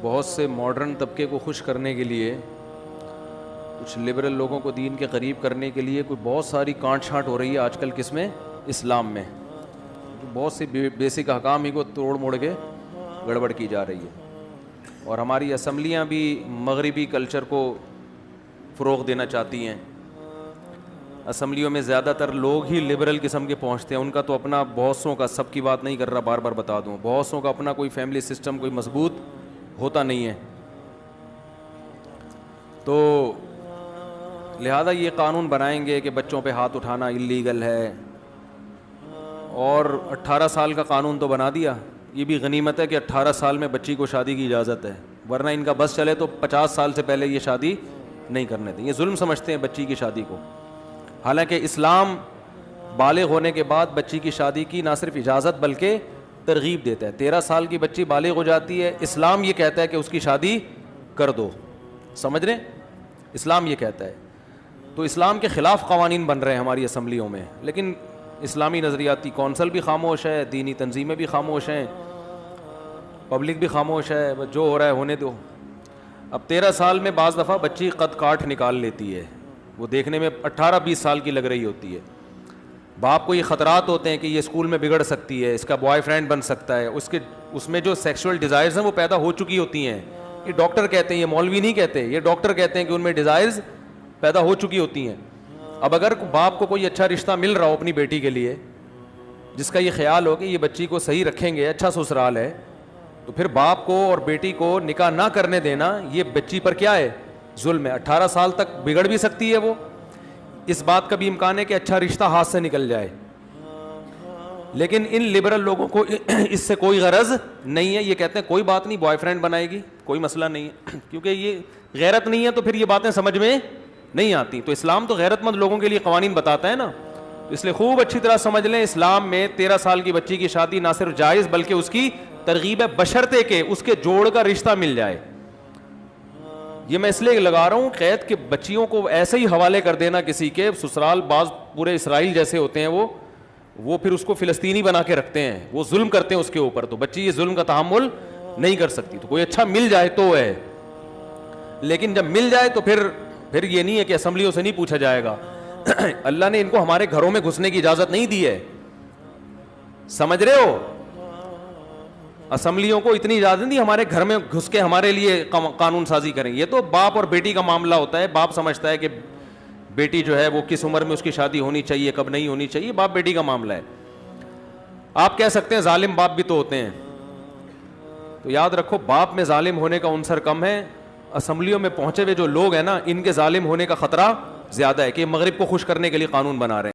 بہت سے ماڈرن طبقے کو خوش کرنے کے لیے, کچھ لبرل لوگوں کو دین کے قریب کرنے کے لیے کوئی بہت ساری کانٹ چھانٹ ہو رہی ہے آج کل کس میں, اسلام میں. بہت سی بیسک احکام ہی کو توڑ موڑ کے گڑبڑ کی جا رہی ہے. اور ہماری اسمبلیاں بھی مغربی کلچر کو فروغ دینا چاہتی ہیں. اسمبلیوں میں زیادہ تر لوگ ہی لبرل قسم کے پہنچتے ہیں. ان کا تو اپنا بہت سوں کا, سب کی بات نہیں کر رہا, بار بار بتا دوں, بہت سوں کا اپنا کوئی فیملی سسٹم کوئی مضبوط ہوتا نہیں ہے. تو لہذا یہ قانون بنائیں گے کہ بچوں پہ ہاتھ اٹھانا اللیگل ہے, اور 18 سال کا قانون تو بنا دیا. یہ بھی غنیمت ہے کہ 18 سال میں بچی کو شادی کی اجازت ہے, ورنہ ان کا بس چلے تو 50 سال سے پہلے یہ شادی نہیں کرنے دیں. یہ ظلم سمجھتے ہیں بچی کی شادی کو. حالانکہ اسلام بالغ ہونے کے بعد بچی کی شادی کی نہ صرف اجازت بلکہ ترغیب دیتا ہے. 13 سال کی بچی بالغ ہو جاتی ہے, اسلام یہ کہتا ہے کہ اس کی شادی کر دو. سمجھ رہے ہیں, اسلام یہ کہتا ہے. تو اسلام کے خلاف قوانین بن رہے ہیں ہماری اسمبلیوں میں, لیکن اسلامی نظریاتی کونسل بھی خاموش ہے, دینی تنظیمیں بھی خاموش ہیں, پبلک بھی خاموش ہے. جو ہو رہا ہے ہونے دو. اب 13 سال میں بعض دفعہ بچی قد کاٹ نکال لیتی ہے, وہ دیکھنے میں 18-20 سال کی لگ رہی ہوتی ہے. باپ کو یہ خطرات ہوتے ہیں کہ یہ اسکول میں بگڑ سکتی ہے, اس کا بوائے فرینڈ بن سکتا ہے, اس میں جو سیکشول ڈیزائرز ہیں وہ پیدا ہو چکی ہوتی ہیں. یہ ڈاکٹر کہتے ہیں, یہ مولوی نہیں کہتے, یہ ڈاکٹر کہتے ہیں کہ ان میں ڈیزائرز پیدا ہو چکی ہوتی ہیں. اب اگر باپ کو کوئی اچھا رشتہ مل رہا ہو اپنی بیٹی کے لیے, جس کا یہ خیال ہو کہ یہ بچی کو صحیح رکھیں گے, اچھا سسرال ہے, تو پھر باپ کو اور بیٹی کو نکاح نہ کرنے دینا یہ بچی پر کیا ہے, ظلم ہے. 18 سال تک بگڑ بھی سکتی ہے وہ, اس بات کا بھی امکان ہے کہ اچھا رشتہ ہاتھ سے نکل جائے. لیکن ان لبرل لوگوں کو اس سے کوئی غرض نہیں ہے. یہ کہتے ہیں کوئی بات نہیں, بوائے فرینڈ بنائے گی, کوئی مسئلہ نہیں ہے, کیونکہ یہ غیرت نہیں ہے تو پھر یہ باتیں سمجھ میں نہیں آتی. تو اسلام تو غیرت مند لوگوں کے لیے قوانین بتاتا ہے نا, اس لیے خوب اچھی طرح سمجھ لیں, اسلام میں 13 سال کی بچی کی شادی نہ صرف جائز بلکہ اس کی ترغیب ہے, بشرطے کہ اس کے جوڑ کا رشتہ مل جائے. یہ میں اس لیے لگا رہا ہوں قید کہ بچیوں کو ایسے ہی حوالے کر دینا کسی کے سسرال, بعض پورے اسرائیل جیسے ہوتے ہیں وہ پھر اس کو فلسطینی بنا کے رکھتے ہیں, وہ ظلم کرتے ہیں اس کے اوپر, تو بچی یہ ظلم کا تحمل نہیں کر سکتی. تو کوئی اچھا مل جائے تو ہے, لیکن جب مل جائے تو پھر یہ نہیں ہے کہ اسمبلیوں سے نہیں پوچھا جائے گا. اللہ نے ان کو ہمارے گھروں میں گھسنے کی اجازت نہیں دی ہے, سمجھ رہے ہو. اسمبلیوں کو اتنی اجازت نہیں دی ہمارے گھر میں گھس کے ہمارے لیے قانون سازی کریں. یہ تو باپ اور بیٹی کا معاملہ ہوتا ہے. باپ سمجھتا ہے کہ بیٹی جو ہے وہ کس عمر میں اس کی شادی ہونی چاہیے, کب نہیں ہونی چاہیے, باپ بیٹی کا معاملہ ہے. آپ کہہ سکتے ہیں ظالم باپ بھی تو ہوتے ہیں, تو یاد رکھو باپ میں ظالم ہونے کا عنصر کم ہے. اسمبلیوں میں پہنچے ہوئے جو لوگ ہیں نا, ان کے ظالم ہونے کا خطرہ زیادہ ہے کہ مغرب کو خوش کرنے کے لیے قانون بنا رہے ہیں.